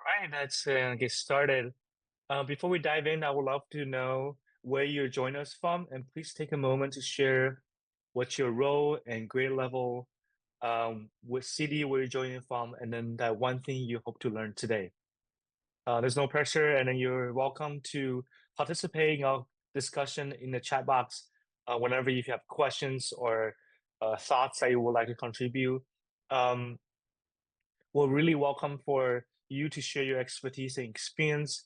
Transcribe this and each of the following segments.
Right, let's get started. Before we dive in, I would love to know where you're joining us from, and please take a moment to share what's your role and grade level, what city where you're joining from, and then that one thing you hope to learn today. There's no pressure, and then you're welcome to participate in our discussion in the chat box whenever you have questions or thoughts that you would like to contribute. Um, we're really welcome for you to share your expertise and experience.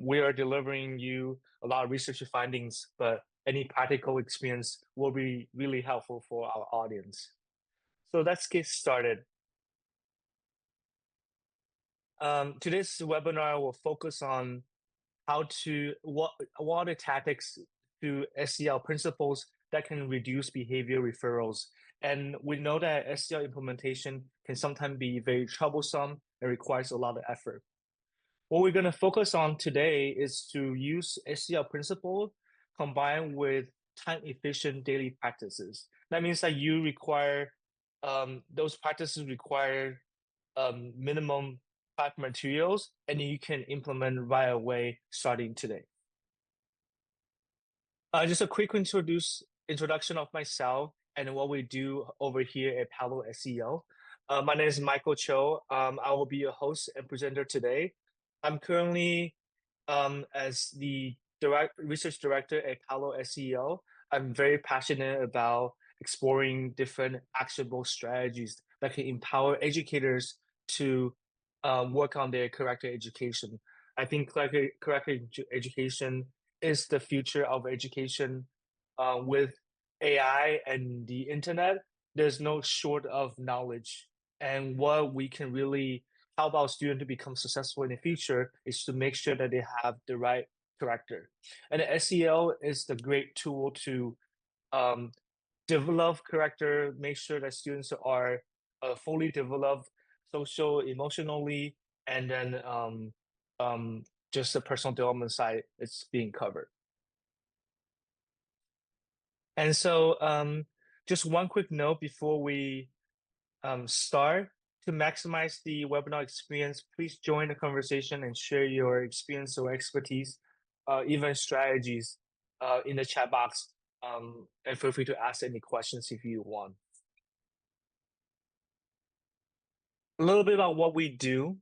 We are delivering you a lot of research findings, but any practical experience will be really helpful for our audience. So let's get started. Today's webinar will focus on what are the tactics to SEL principles that can reduce behavior referrals. And we know that SEL implementation can sometimes be very troublesome and requires a lot of effort. What we're going to focus on today is to use SEL principle combined with time-efficient daily practices. That means that those practices require minimum 5 materials, and you can implement right away starting today. Just a quick introduction of myself and what we do over here at Palo SEL. My name is Michael Cho. I will be your host and presenter today. I'm currently as the research director at Palo SEL. I'm very passionate about exploring different actionable strategies that can empower educators to work on their character education. I think character education is the future of education. With AI and the internet, there's no short of knowledge. And what we can really help our students to become successful in the future is to make sure that they have the right character. And the SEL is the great tool to um, develop character, make sure that students are fully developed social, emotionally, and then just the personal development side is being covered. And so just one quick note before we start. To maximize the webinar experience, please join the conversation and share your experience or expertise, even strategies in the chat box. And feel free to ask any questions if you want. A little bit about what we do.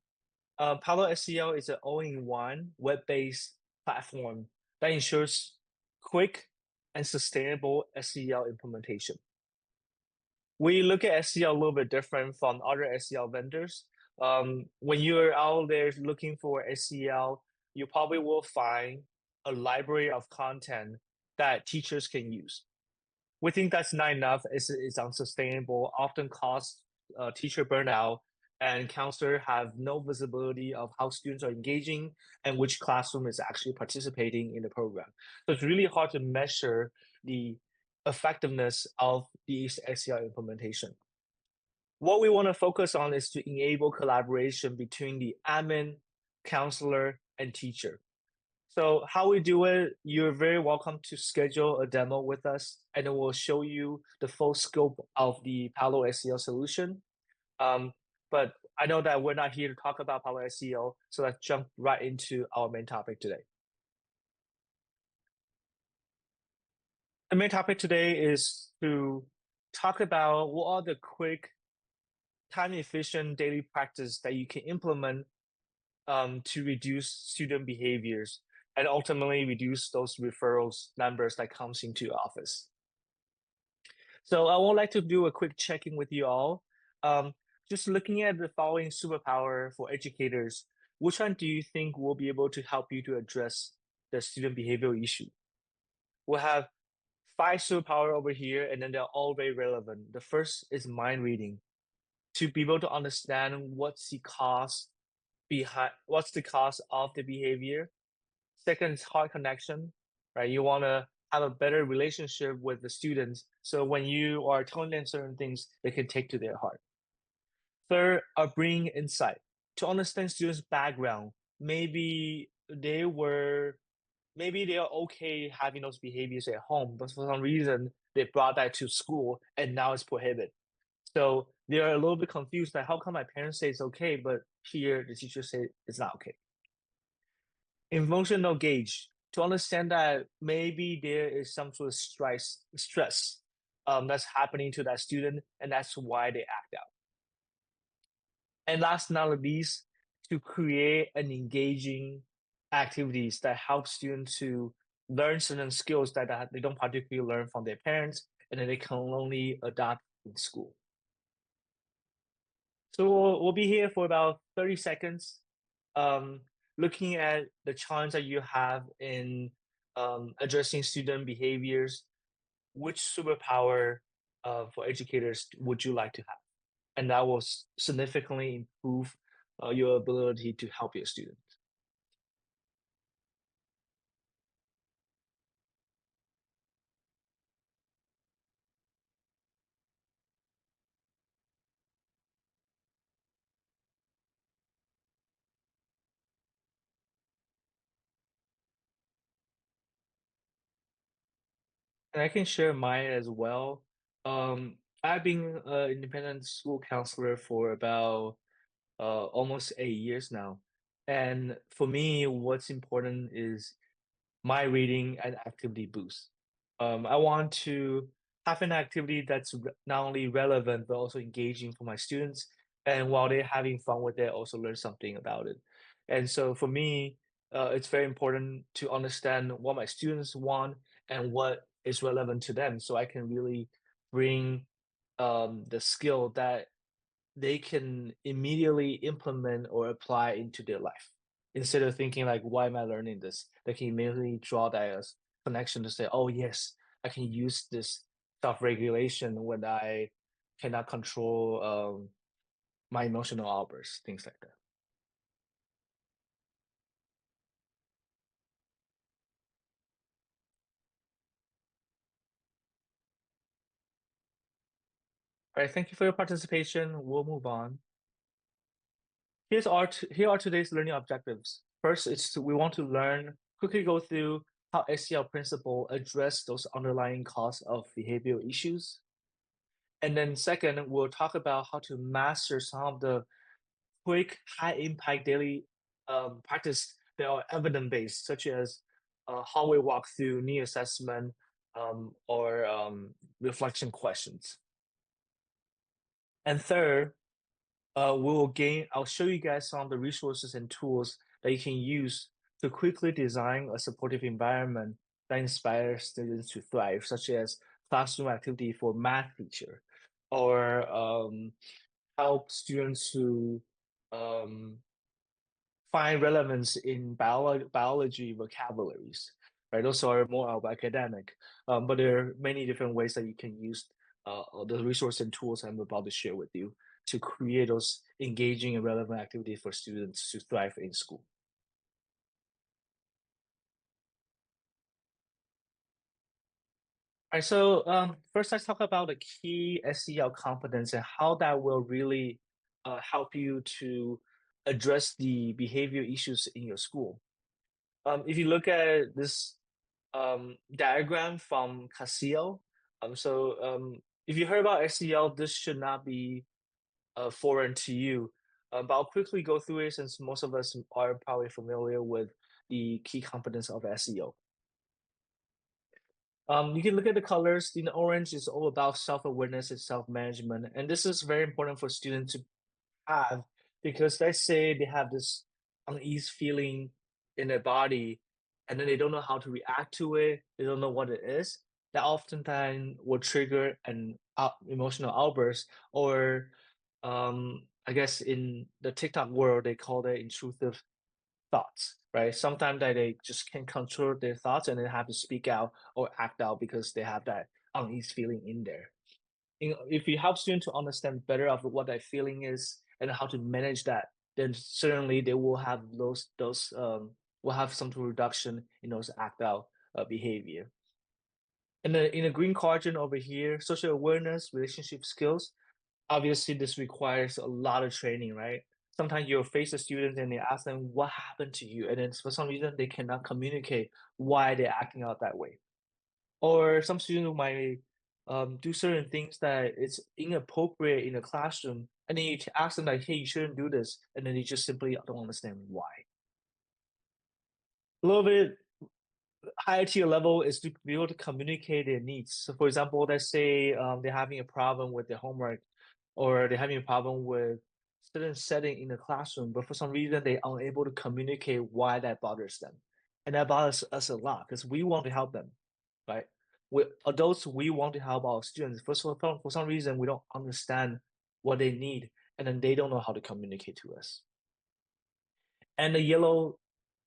Palo SEL is an all-in-one web-based platform that ensures quick and sustainable SEL implementation. We look at SEL a little bit different from other SEL vendors. When you're out there looking for SEL, you probably will find a library of content that teachers can use. We think that's not enough. It's unsustainable, often cause teacher burnout, and counselors have no visibility of how students are engaging and which classroom is actually participating in the program. So it's really hard to measure the effectiveness of these SEL implementation. What we want to focus on is to enable collaboration between the admin, counselor, and teacher. So how we do it, you're very welcome to schedule a demo with us, and it will show you the full scope of the Palo SEL solution. But I know that we're not here to talk about Palo SEL, so let's jump right into our main topic today. The main topic today is to talk about what are the quick, time-efficient daily practice that you can implement to reduce student behaviors and ultimately reduce those referrals numbers that comes into your office. So I would like to do a quick check-in with you all. Just looking at the following superpower for educators, which one do you think will be able to help you to address the student behavioral issue? We'll have 5 superpower over here, and then they're all very relevant. The first is mind reading, to be able to understand what's the cause of the behavior. Second is heart connection, right? You want to have a better relationship with the students, so when you are telling them certain things, they can take to their heart. Third are bringing insight, to understand students' background. Maybe they are okay having those behaviors at home, but for some reason they brought that to school and now it's prohibited. So they are a little bit confused, like how come my parents say it's okay, but here the teacher say it's not okay. Emotional gauge to understand that maybe there is some sort of stress that's happening to that student, and that's why they act out. And last but not least, to create an engaging activities that help students to learn certain skills that they don't particularly learn from their parents and that they can only adopt in school. So we'll be here for about 30 seconds, um, looking at the challenge that you have in addressing student behaviors. Which superpower for educators would you like to have? And that will significantly improve your ability to help your students. And I can share mine as well. I've been an independent school counselor for about almost 8 years now. And for me, what's important is my reading and activity boost. I want to have an activity that's not only relevant but also engaging for my students. And while they're having fun with it, also learn something about it. And so for me, it's very important to understand what my students want and what is relevant to them, so I can really bring the skill that they can immediately implement or apply into their life instead of thinking like, why am I learning this? They can immediately draw that as connection to say, oh yes, I can use this self-regulation when I cannot control my emotional outbursts, things like that. All right, thank you for your participation. We'll move on. Here are today's learning objectives. First, we want to quickly go through how SEL principle address those underlying cause of behavioral issues. And then second, we'll talk about how to master some of the quick, high impact daily practice that are evidence based, such as hallway walkthrough, knee assessment, or reflection questions. And third, I'll show you guys some of the resources and tools that you can use to quickly design a supportive environment that inspires students to thrive, such as classroom activity for math teacher, or help students to um, find relevance in biology vocabularies, right? Those are more of academic, but there are many different ways that you can use the resource and tools I'm about to share with you to create those engaging and relevant activities for students to thrive in school. All right, so first let's talk about the key SEL competence and how that will really help you to address the behavior issues in your school. If you look at this diagram from Casio, if you heard about SEL, this should not be foreign to you. But I'll quickly go through it since most of us are probably familiar with the key components of SEO. You can look at the colors. The orange is all about self-awareness and self-management, and this is very important for students to have because let's say they have this unease feeling in their body and then they don't know how to react to it, they don't know what it is, that oftentimes will trigger an emotional outburst or I guess in the TikTok world they call it intrusive thoughts, right? Sometimes they just can't control their thoughts and they have to speak out or act out because they have that unease feeling in there. If you help students to understand better of what that feeling is and how to manage that, then certainly they will have those will have some reduction in those act out behavior. And then in the green quadrant over here, social awareness, relationship skills. Obviously, this requires a lot of training, right? Sometimes you'll face a student and they ask them what happened to you, and then for some reason they cannot communicate why they're acting out that way. Or some students might do certain things that it's inappropriate in the classroom, and then you ask them like, "Hey, you shouldn't do this," and then they just simply don't understand why. A little bit higher tier level is to be able to communicate their needs. So, for example, let's say they're having a problem with their homework, or they're having a problem with certain setting in the classroom, but for some reason they are unable to communicate why that bothers them, and that bothers us a lot because we want to help them, right? With adults, we want to help our students. First of all, for some reason, we don't understand what they need, and then they don't know how to communicate to us. And the yellow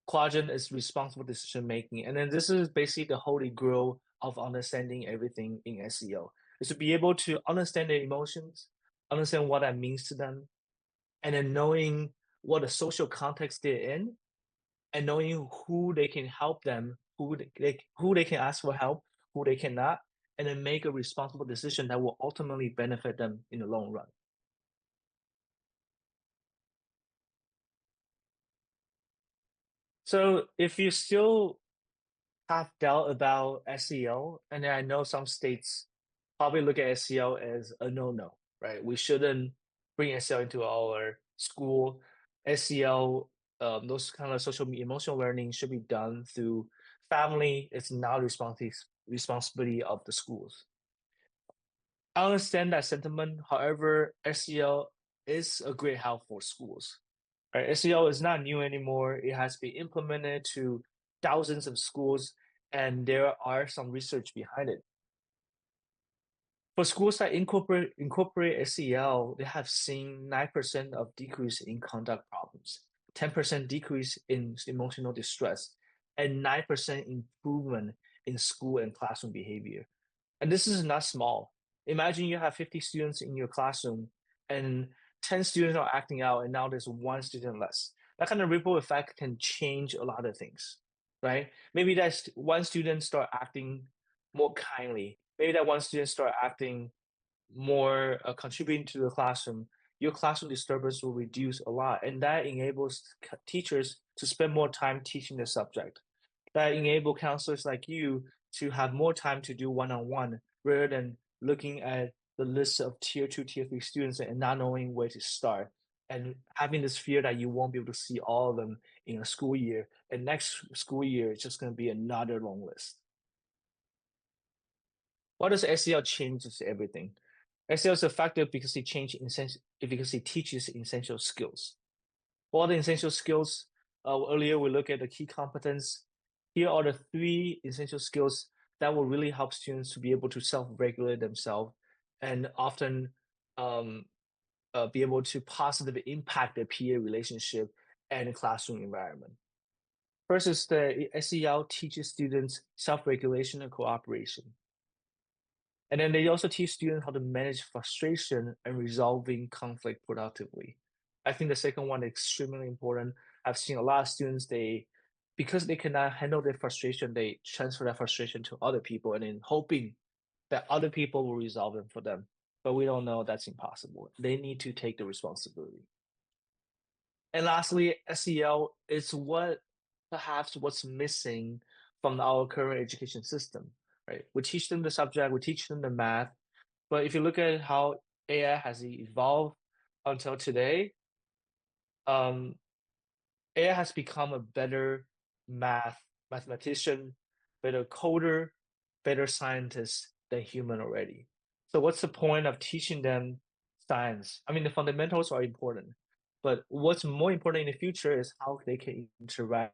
quadrant is responsible decision making. And then this is basically the holy grail of understanding everything in SEO is to be able to understand their emotions, understand what that means to them, and then knowing what the social context they're in, and knowing who they can help them, who they can ask for help, who they cannot, and then make a responsible decision that will ultimately benefit them in the long run. So if you still have doubt about SEO, and then I know some states probably look at SEO as a no-no, right? We shouldn't bring SEO into our school. SEO, those kind of social emotional learning should be done through family. It's not responsibility of the schools. I understand that sentiment. However, SEO is a great help for schools. Right? SEO is not new anymore. It has been implemented to thousands of schools, and there are some research behind it. For schools that incorporate SEL, they have seen 9% of decrease in conduct problems, 10% decrease in emotional distress, and 9% improvement in school and classroom behavior. And this is not small. Imagine you have 50 students in your classroom and 10 students are acting out, and now there's one student less. That kind of ripple effect can change a lot of things, right? Maybe that one student start acting more kindly. Maybe that one student start acting more contributing to the classroom. Your classroom disturbance will reduce a lot, and that enables teachers to spend more time teaching the subject. That enable counselors like you to have more time to do one-on-one rather than looking at the list of tier two, tier three students and not knowing where to start and having this fear that you won't be able to see all of them in a school year. And next school year, it's just going to be another long list. What does SEL changes everything? SEL is effective because because it teaches essential skills. What are the essential skills? Earlier we look at the key competence. Here are the three essential skills that will really help students to be able to self-regulate themselves and often um, be able to positively impact their peer relationship and classroom environment. First is the SEL teaches students self-regulation and cooperation. And then they also teach students how to manage frustration and resolving conflict productively. I think the second one is extremely important. I've seen a lot of students, because they cannot handle their frustration, they transfer that frustration to other people and then hoping that other people will resolve them for them. But we don't know that's impossible. They need to take the responsibility. And lastly, SEL is perhaps what's missing from our current education system, right? We teach them the subject, we teach them the math, but if you look at how AI has evolved until today, um, AI has become a better mathematician, better coder, better scientist than human already. So what's the point of teaching them science? I mean, the fundamentals are important, but what's more important in the future is how they can interact.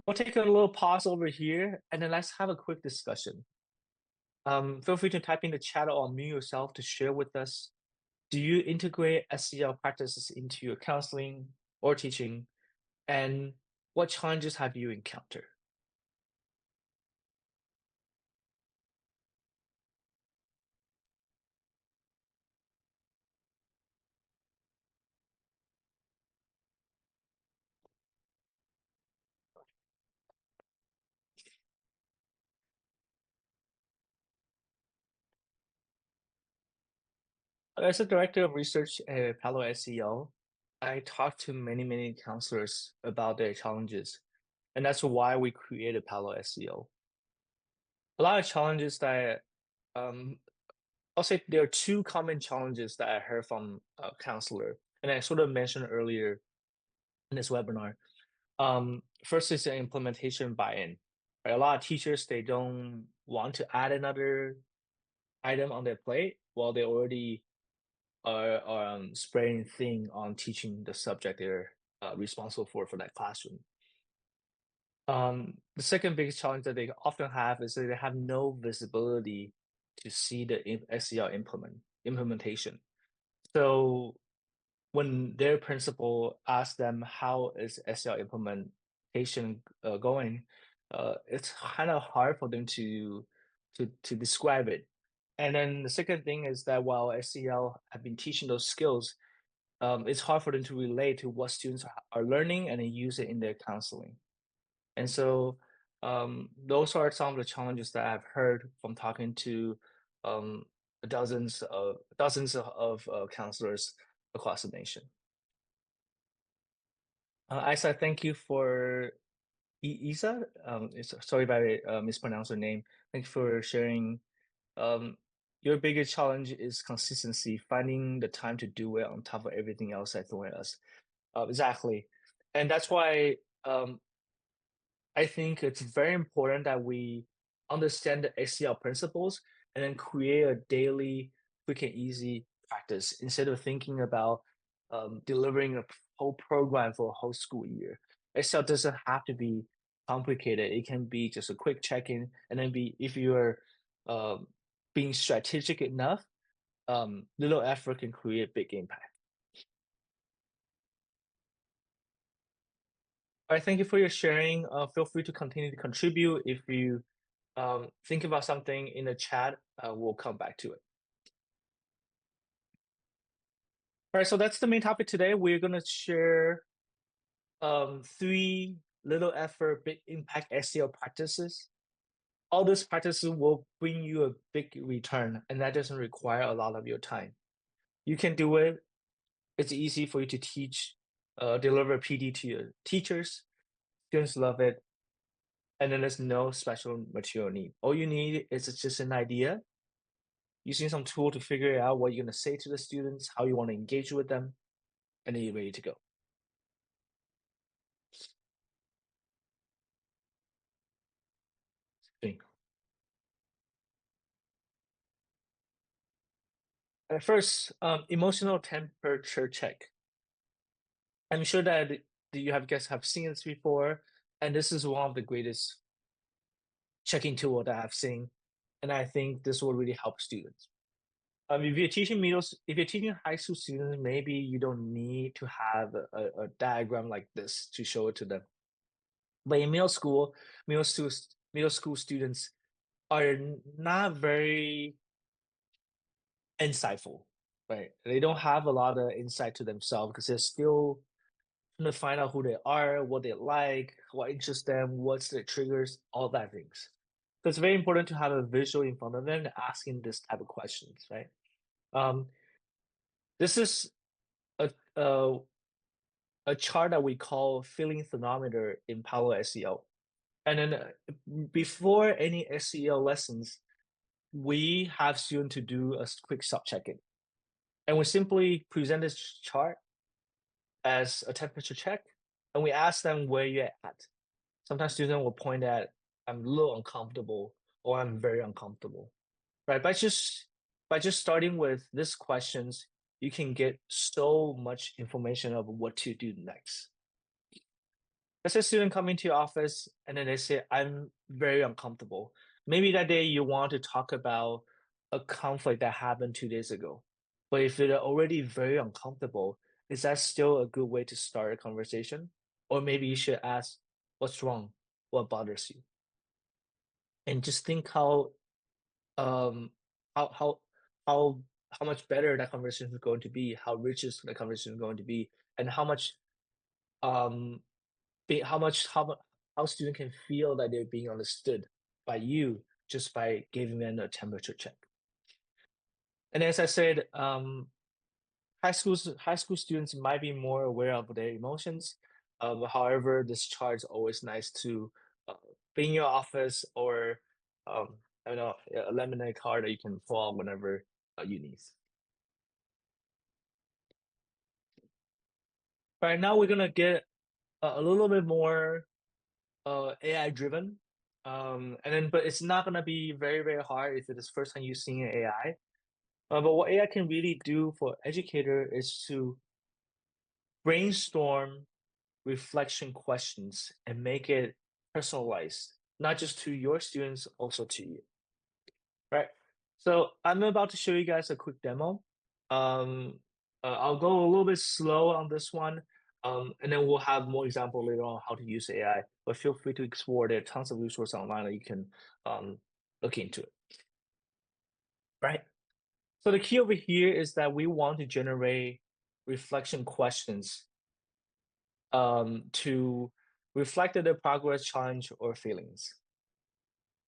We'll take a little pause over here and then let's have a quick discussion. Feel free to type in the chat or unmute yourself to share with us. Do you integrate SEL practices into your counseling or teaching? And what challenges have you encountered? As a director of research at Palo SEO, I talked to many counselors about their challenges, and that's why we created Palo SEO. A lot of challenges that um, I'll say there are two common challenges that I heard from a counselor, and I sort of mentioned earlier in this webinar. First is the implementation buy-in. Right? A lot of teachers they don't want to add another item on their plate while they already are spreading thin on teaching the subject they're responsible for that classroom. The second biggest challenge that they often have is that they have no visibility to see the SEL implementation. So when their principal asks them how is SEL implementation going, it's kind of hard for them to describe it. And then the second thing is that while SEL have been teaching those skills, it's hard for them to relate to what students are learning and then use it in their counseling. And so those are some of the challenges that I've heard from talking to um, dozens of counselors across the nation. Isa, thank you for Isa. Sorry if I mispronounced your name. Thank you for sharing. Um, your biggest challenge is consistency, finding the time to do it on top of everything else that's thrown at us. Exactly, and that's why I think it's very important that we understand the SEL principles and then create a daily, quick and easy practice instead of thinking about delivering a whole program for a whole school year. SEL doesn't have to be complicated. It can be just a quick check-in, and then be if you're um, being strategic enough, little effort can create big impact. All right, thank you for your sharing. Feel free to continue to contribute. If you think about something in the chat, we'll come back to it. All right, so that's the main topic today. We're going to share three little effort, big impact SEO practices. All these practices will bring you a big return, and that doesn't require a lot of your time. You can do it. It's easy for you to teach, deliver PD to your teachers. Students love it. And then there's no special material need. All you need is just an idea, using some tool to figure out what you're going to say to the students, how you want to engage with them, and then you're ready to go. At first, emotional temperature check. I'm sure that you have guys have seen this before, and this is one of the greatest checking tool that I've seen, and I think this will really help students. If you're teaching high school students, maybe you don't need to have a diagram like this to show it to them. But in middle school students are not very insightful, right? They don't have a lot of insight to themselves because they're still trying to find out who they are, what they like, what interests them, what's their triggers, all that things. So it's very important to have a visual in front of them asking this type of questions, right? Um, this is a, a a chart that we call feeling thermometer in Power SEO. And then before any SEO lessons, we have students to do a quick self check-in. And we simply present this chart as a temperature check, and we ask them where you're at. Sometimes students will point at, I'm a little uncomfortable, or I'm very uncomfortable, right? By just starting with these questions, you can get so much information of what to do next. Let's say a student come into your office and then they say, I'm very uncomfortable. Maybe that day you want to talk about a conflict that happened 2 days ago. But if they're already very uncomfortable, is that still a good way to start a conversation? Or maybe you should ask, what's wrong? What bothers you? And just think um how how how how much better that conversation is going to be, how rich is the conversation going to be, and how much um how student can feel that they're being understood by you just by giving them a temperature check. And as I said, high school students might be more aware of their emotions. However, this chart is always nice to uh, be in your office or I don't know, a lemonade card that you can pull out whenever you need. Right now, we're gonna get a little bit more AI driven. And then, but it's not gonna be very hard if it's first time you're seeing AI. But what AI can really do for educator is to brainstorm reflection questions and make it personalized, not just to your students, also to you, right? So I'm about to show you guys a quick demo. Um, I'll go a little bit slow on this one, and then we'll have more example later on how to use AI. But feel free to explore. There are tons of resources online that you can um, look into it, right? So the key over here is that we want to generate reflection questions to reflect the progress, challenge, or feelings.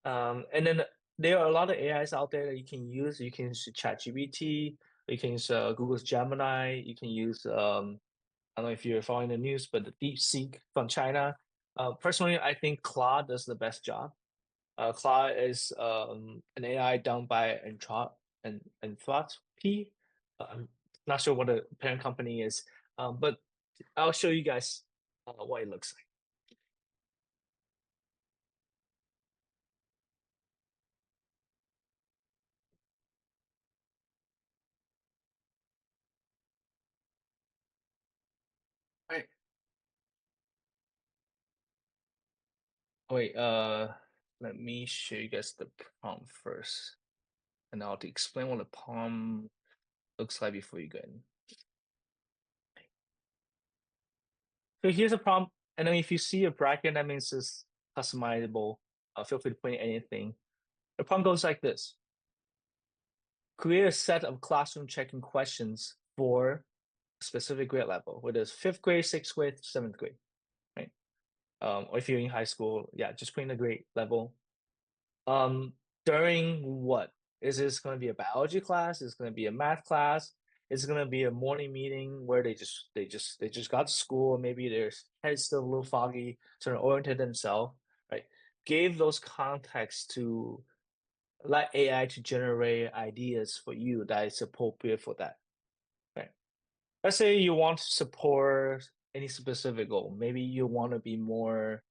And then there are a lot of AIs out there that you can use. You can use ChatGPT, you can use Google's Gemini, you can use I don't know if you're following the news, but the DeepSeek from China. Personally, I think Claude does the best job. Claude is an AI done by Anthropic. I'm not sure what the parent company is, but I'll show you guys what it looks like. Right. Wait, let me show you guys the prompt first, and I'll explain what the prompt looks like before you go in. So here's a prompt, and then if you see a bracket, that means it's customizable. Feel free to put in anything. The prompt goes like this: create a set of classroom checking questions for a specific grade level, whether it's fifth grade, sixth grade, seventh grade, right? Or if you're in high school, yeah, just put in the grade level. Um, During what? Is this going to be a biology class? Is it going to be a math class? Is it going to be a morning meeting where they just got to school? Maybe their head's still a little foggy, sort of oriented themselves, right? Gave those contexts to let AI to generate ideas for you that is appropriate for that, right? Let's say you want to support any specific goal. Maybe you want to be more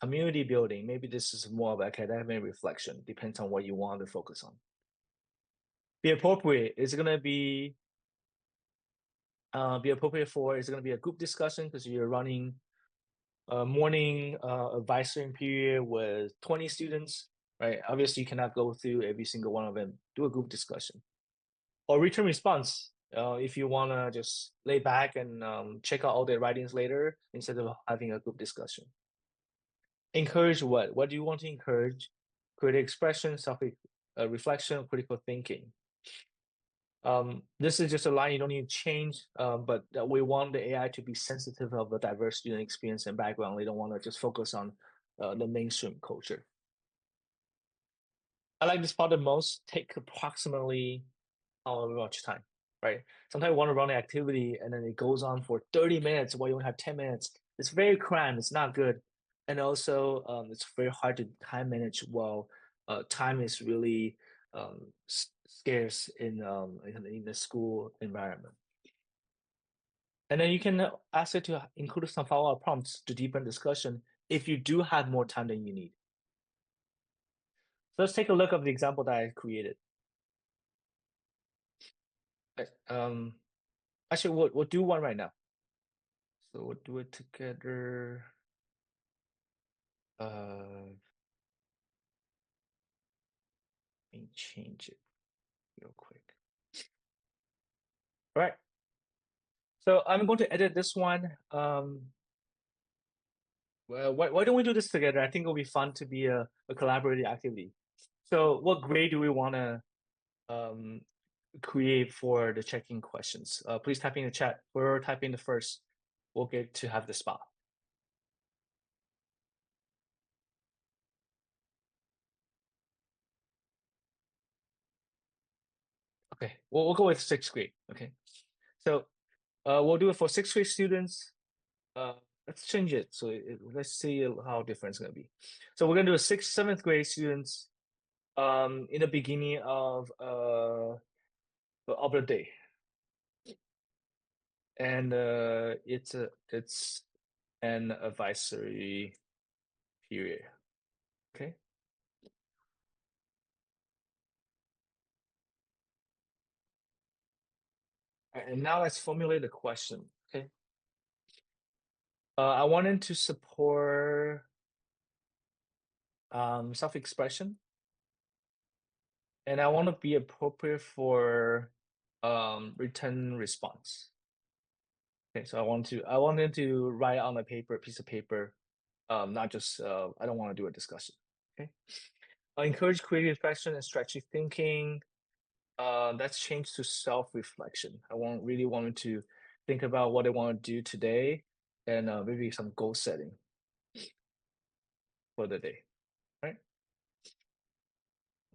community building. Maybe this is more of academic reflection, depends on what you want to focus on. Be appropriate. Is it gonna be appropriate for? Is it gonna be a group discussion because you're running a morning advisory period with 20 students, right? Obviously, you cannot go through every single one of them. Do a group discussion or return response. If you wanna just lay back and check out all their writings later instead of having a group discussion. Encourage what? What do you want to encourage? Creative expression, self reflection, critical thinking. This is just a line you don't need to change, but we want the AI to be sensitive of the diverse student experience and background. They don't want to just focus on the mainstream culture. I like this part the most. Take approximately however much time, right? Sometimes you want to run an activity and then it goes on for 30 minutes while you only have 10 minutes. It's very cramped. It's not good. And also, it's very hard to time manage while time is really scarce in the school environment. And then you can ask it to include some follow-up prompts to deepen discussion if you do have more time than you need. So let's take a look at the example that I created. Right, actually, we'll do one right now. So we'll do it together. Let me change it real quick. All right. So I'm going to edit this one. Well, why don't we do this together? I think it'll be fun to be a collaborative activity. So what grade do we want to um, create for the check-in questions? Please type in the chat. We're typing the first. We'll get to have the spot. Okay, we'll go with sixth grade. Okay. So we'll do it for sixth grade students. Let's change it. So let's see how different it's going to be. So we're going to do a sixth, seventh grade students in the beginning of the day. And it's an advisory period. Okay. And now let's formulate a question. Okay. I wanted to support self-expression, and I want to be appropriate for written response. Okay, so I wanted to write on a piece of paper, not just I don't want to do a discussion. Okay. I encourage creative reflection and strategic thinking. That's changed to self-reflection. I really wanted to think about what I want to do today and maybe some goal setting for the day. Right?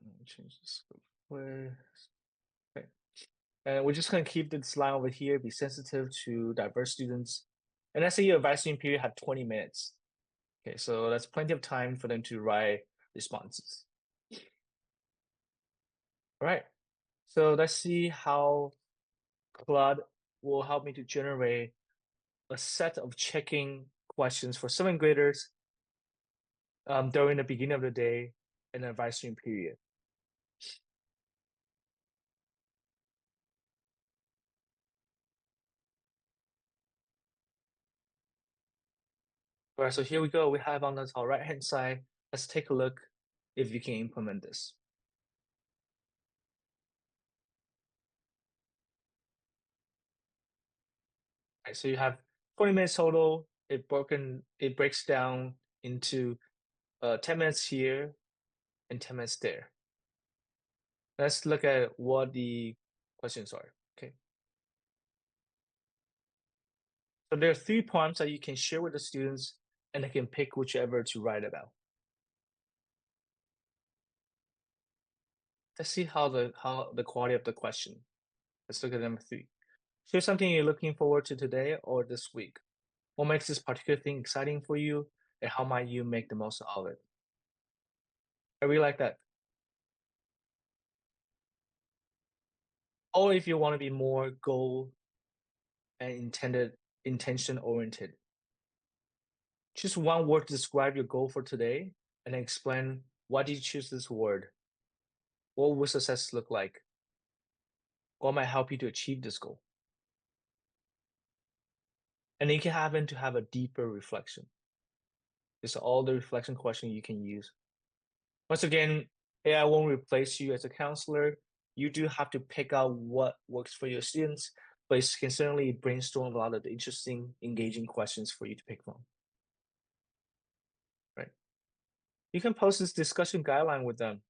Let me change this where okay. And we're just gonna keep this line over here, be sensitive to diverse students. And let's say your advisory period had 20 minutes. Okay, so that's plenty of time for them to write responses. All right. So let's see how Claude will help me to generate a set of checking questions for seventh graders during the beginning of the day and advisory period. All right, so here we go. We have on our right-hand side. Let's take a look if you can implement this. Right, so you have 20 minutes total. It breaks down into 10 minutes here and 10 minutes there. Let's look at what the questions are. Okay. So there are 3 poems that you can share with the students and they can pick whichever to write about. Let's see how the quality of the question. Let's look at number 3. Share something you're looking forward to today or this week. What makes this particular thing exciting for you, and how might you make the most of it? I really like that. Or if you want to be more goal and intention oriented, choose one word to describe your goal for today, and then explain why did you choose this word. What would success look like? What might help you to achieve this goal? And you can happen to have a deeper reflection. It's all the reflection question you can use. Once again, AI won't replace you as a counselor. You do have to pick out what works for your students, but it can certainly brainstorm a lot of the interesting, engaging questions for you to pick from. Right? You can post this discussion guideline with them.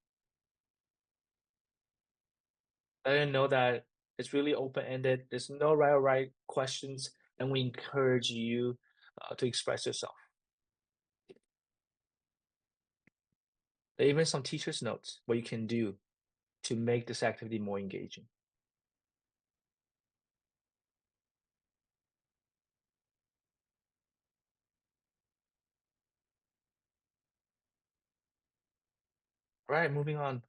Let them know that it's really open-ended. There's no right or right questions, and we encourage you to express yourself. There are even some teacher's notes what you can do to make this activity more engaging. All right, moving on.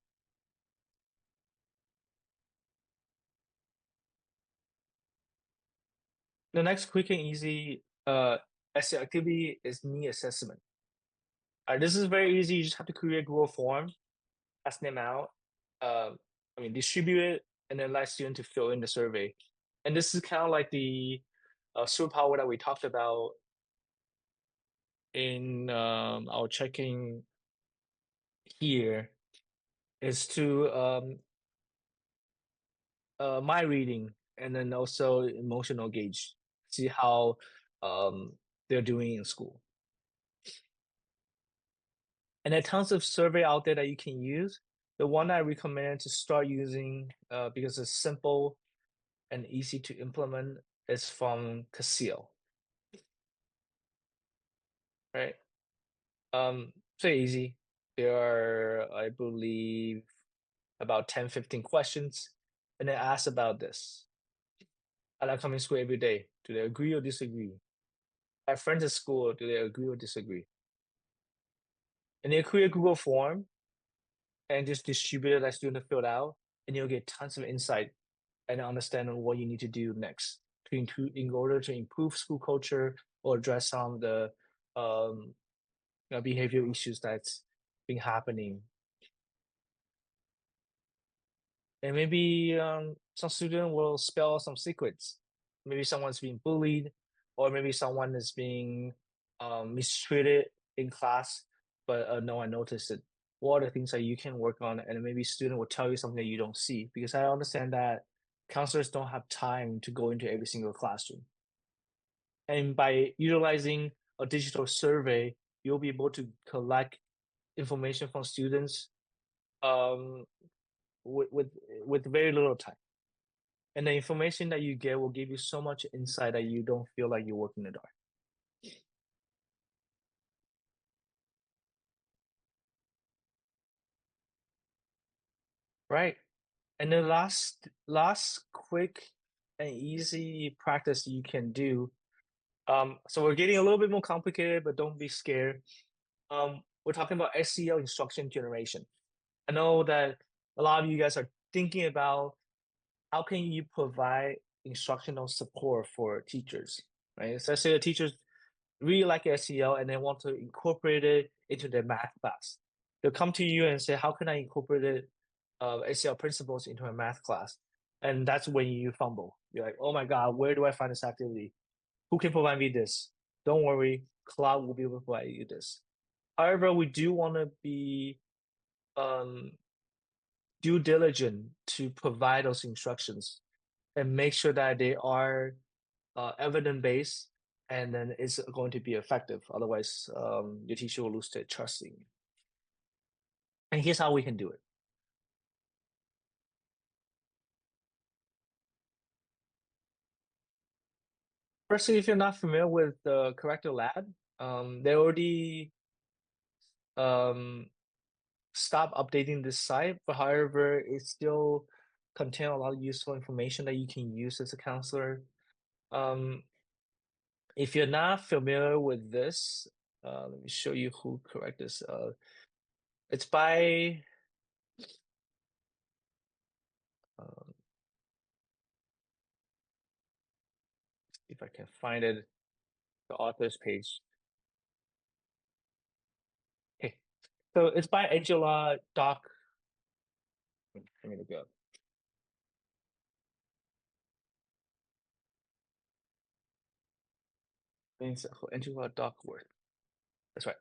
The next quick and easy essay activity is need assessment. This is very easy. You just have to create a Google form, pass them out, uh, distribute it, and then let students to fill in the survey. And this is kind of like the superpower that we talked about in our checking here is to my reading and then also emotional gauge, see how um, they're doing in school. And there are tons of survey out there that you can use. The one I recommend to start using because it's simple and easy to implement is from SEL, right? Pretty easy. There are, I believe, about 10, 15 questions, and it asks about this. I like coming to school every day. Do they agree or disagree? I have friends at school. Do they agree or disagree? And they create a Google form and just distribute it that student fill out, and you'll get tons of insight and understand on what you need to do next to improve in order to improve school culture or address some of the um, behavioral issues that's been happening. And maybe some student will spell some secrets. Maybe someone's being bullied, or maybe someone is being mistreated in class, but no one noticed it. What are the things that you can work on? And maybe student will tell you something that you don't see, because I understand that counselors don't have time to go into every single classroom. And by utilizing a digital survey, you'll be able to collect information from students um, with, with with very little time. And the information that you get will give you so much insight that you don't feel like you're working in the dark. Right. And the last quick and easy practice you can do. So we're getting a little bit more complicated, but don't be scared. We're talking about SEL instruction generation. I know that a lot of you guys are thinking about how can you provide instructional support for teachers, right? So let's say the teachers really like SEL and they want to incorporate it into their math class. They'll come to you and say, how can I incorporate it, SEL principles into a math class? And that's when you fumble. You're like, oh my God, where do I find this activity? Who can provide me this? Don't worry, Cloud will be able to provide you this. However, we do want to be um, due diligent to provide those instructions and make sure that they are evidence based, and then it's going to be effective. Otherwise, your teacher will lose their trust in you. And here's how we can do it. Firstly, if you're not familiar with the Corrector Lab, they already um, stopped updating this site, but however, it still contains a lot of useful information that you can use as a counselor. Um, if you're not familiar with this, let me show you who correct this. It's by um, if I can find it, the author's page. Okay, so it's by Angela Doc. Let me look it up. I think it's Angela Duckworth. That's right.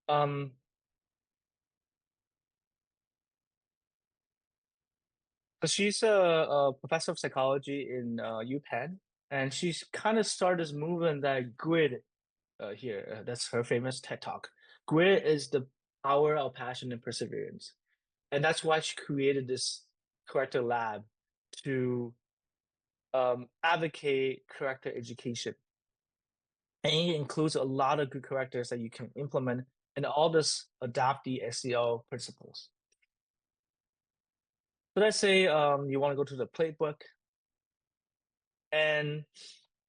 Um, so she's a professor of psychology in UPenn, and she's kind of started this movement that grid here. That's her famous TED Talk. Grit is the power of passion and perseverance, and that's why she created this character lab to advocate character education. And it includes a lot of good characters that you can implement and all this adopt the SEL principles. So let's say you want to go to the playbook and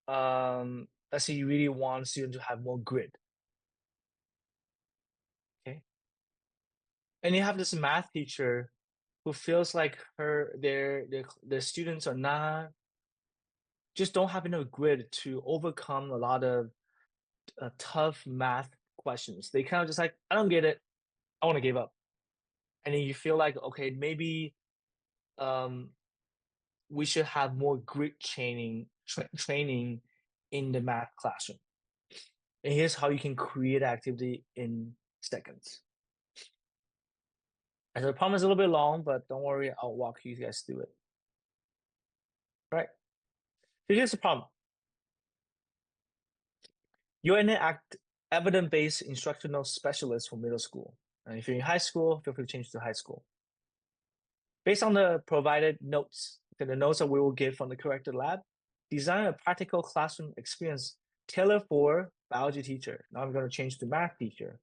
let's say you really want students to have more grit. Okay. And you have this math teacher who feels like their students are not just don't have enough grit to overcome a lot of tough math questions. They kind of just like, I don't get it. I want to give up. And then you feel like, okay, maybe um, we should have more grit training in the math classroom. And here's how you can create activity in seconds. As I promise, a little bit long, but don't worry, I'll walk you guys through it. Right. So here's the problem. You're an evidence-based instructional specialist for middle school. And if you're in high school, feel free to change to high school. Based on the provided notes, the notes that we will get from the corrected lab, design a practical classroom experience tailored for biology teacher. Now I'm going to change to math teacher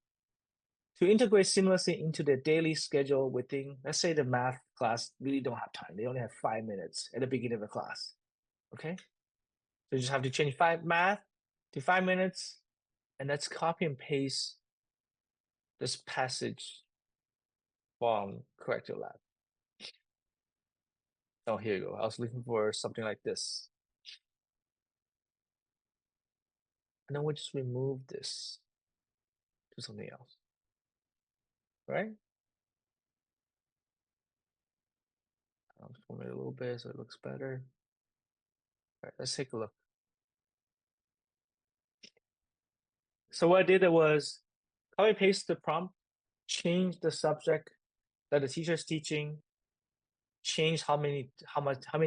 to integrate seamlessly into their daily schedule within, let's say the math class really don't have time. They only have 5 minutes at the beginning of the class. Okay. So you just have to change math to 5 minutes, and let's copy and paste this passage from Corrector Lab. Oh, here you go. I was looking for something like this. And then we'll just remove this to something else, right? I'll format it a little bit so it looks better. All right, let's take a look. So what I did was copy paste the prompt, change the subject that the teacher is teaching, change how many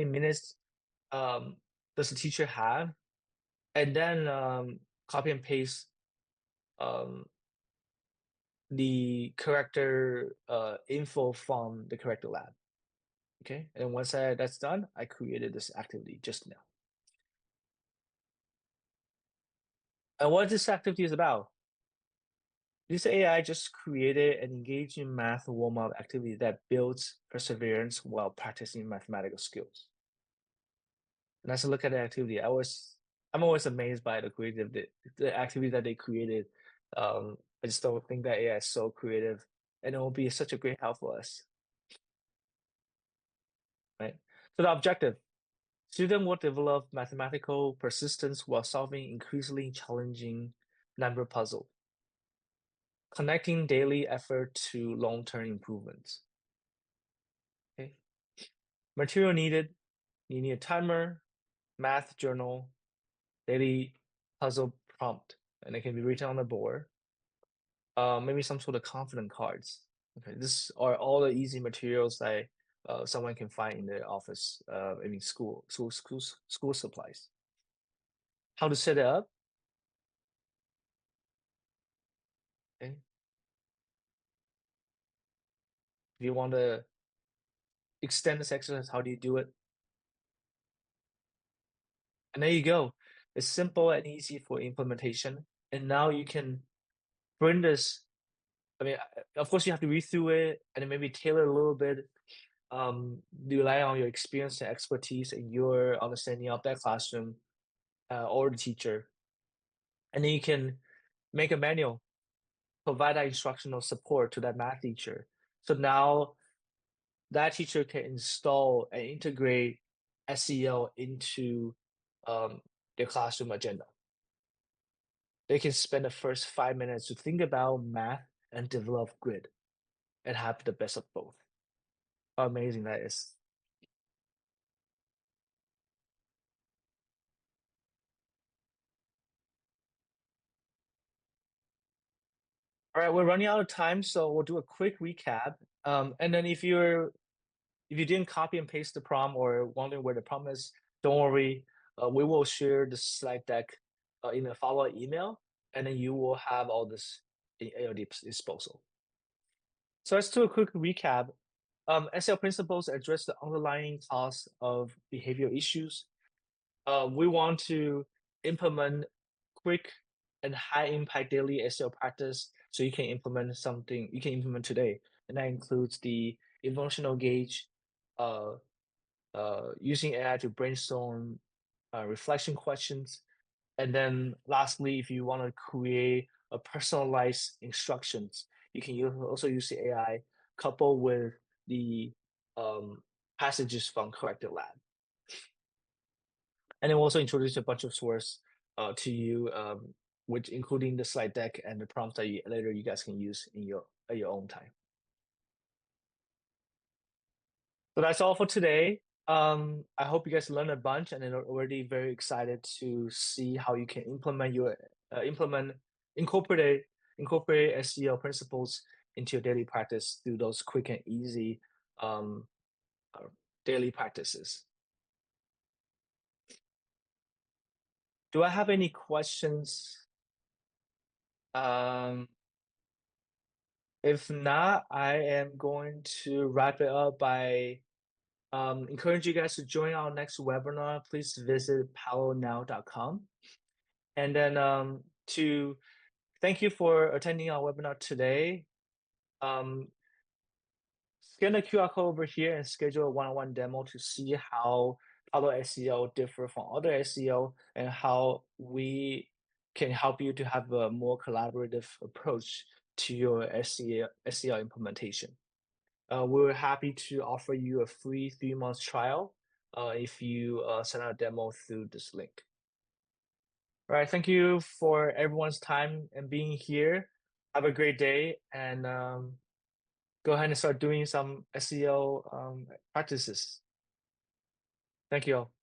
minutes does the teacher have, and then copy and paste um, the character info from the character lab. Okay, and once that's done, I created this activity just now. And what this activity is about? This AI just created an engaging math warm-up activity that builds perseverance while practicing mathematical skills. And as I look at the activity, I'm always amazed by the activity that they created. I just don't think that AI is so creative, and it will be such a great help for us, right? So the objective: student will develop mathematical persistence while solving increasingly challenging number puzzle, connecting daily effort to long-term improvements. Okay. Material needed: you need a timer, math journal, daily puzzle prompt, and it can be written on the board. Maybe some sort of confident cards. Okay, this are all the easy materials that someone can find in their office. I mean, school supplies. How to set it up? Okay, if you want to extend this exercise, how do you do it? And there you go. It's simple and easy for implementation. And now you can bring this. I mean, of course, you have to read through it and then maybe tailor a little bit, rely on your experience and expertise and your understanding of that classroom or the teacher. And then you can make a manual, provide that instructional support to that math teacher. So now that teacher can install and integrate SEL into their classroom agenda. They can spend the first 5 minutes to think about math and develop grid and have the best of both. How amazing that is. All right, we're running out of time, so we'll do a quick recap. And then if you didn't copy and paste the prompt or wondering where the prompt is, don't worry. We will share the slide deck in a follow-up email, and then you will have all this at your disposal. So let's do a quick recap. SL principles address the underlying cause of behavioral issues. We want to implement quick and high impact daily SEO practice so you can implement something you can implement today. And that includes the emotional gauge, uh, using AI to brainstorm reflection questions. And then lastly, if you want to create a personalized instructions, you can also use the AI coupled with the um, passages from Corrected Lab. And then we'll also introduce a bunch of source to you, which including the slide deck and the prompts that later you guys can use in your at your own time. So that's all for today. I hope you guys learned a bunch and are already very excited to see how you can implement incorporate SEO principles into your daily practice through those quick and easy um, uh, daily practices. Do I have any questions? Um, if not, I am going to wrap it up by encourage you guys to join our next webinar. Please visit palonow.com. And then to thank you for attending our webinar today. Um, Scan the QR code over here and schedule a one-on-one demo to see how Palo SEO differ from other SEO and how we can help you to have a more collaborative approach to your SEO implementation. We're happy to offer you a free 3 months trial if you send out a demo through this link. All right, thank you for everyone's time and being here. Have a great day and go ahead and start doing some SEO practices. Thank you all.